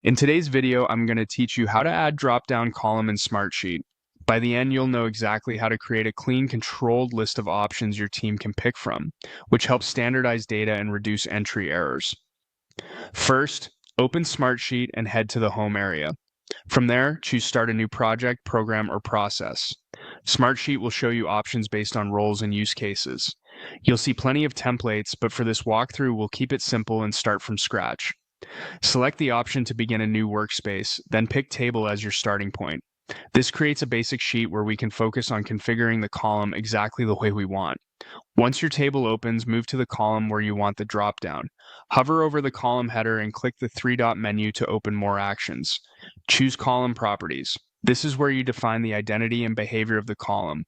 In today's video, I'm going to teach you how to add drop-down column in Smartsheet. By the end, you'll know exactly how to create a clean, controlled list of options your team can pick from, which helps standardize data and reduce entry errors. First, open Smartsheet and head to the Home area. From there, choose Start a New Project, Program, or Process. Smartsheet will show you options based on roles and use cases. You'll see plenty of templates, but for this walkthrough, we'll keep it simple and start from scratch. Select the option to begin a new workspace, then pick Table as your starting point. This creates a basic sheet where we can focus on configuring the column exactly the way we want. Once your table opens, move to the column where you want the dropdown. Hover over the column header and click the three-dot menu to open more actions. Choose Column Properties. This is where you define the identity and behavior of the column.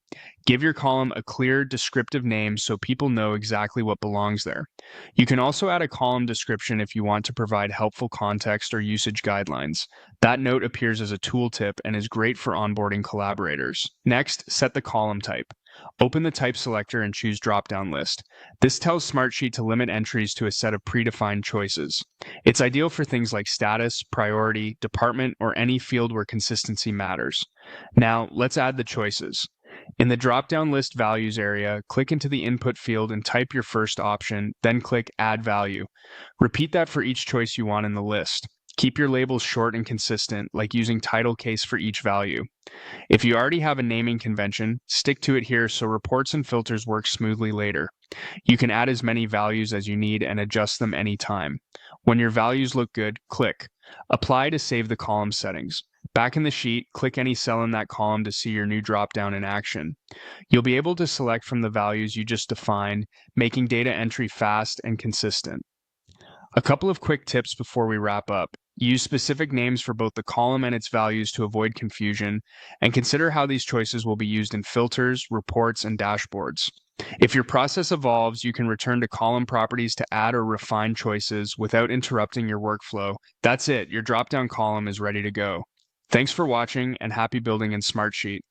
Give your column a clear, descriptive name so people know exactly what belongs there. You can also add a column description if you want to provide helpful context or usage guidelines. That note appears as a tooltip and is great for onboarding collaborators. Next, set the column type. Open the type selector and choose drop-down list. This tells Smartsheet to limit entries to a set of predefined choices. It's ideal for things like status, priority, department, or any field where consistency matters. Now, let's add the choices. In the drop-down list values area, click into the input field and type your first option, then click Add Value. Repeat that for each choice you want in the list. Keep your labels short and consistent, like using title case for each value. If you already have a naming convention, stick to it here so reports and filters work smoothly later. You can add as many values as you need and adjust them anytime. When your values look good, click Apply to save the column settings. Back in the sheet, click any cell in that column to see your new dropdown in action. You'll be able to select from the values you just defined, making data entry fast and consistent. A couple of quick tips before we wrap up. Use specific names for both the column and its values to avoid confusion, and consider how these choices will be used in filters, reports, and dashboards. If your process evolves, you can return to column properties to add or refine choices without interrupting your workflow. That's it, your drop-down column is ready to go. Thanks for watching, and happy building in Smartsheet.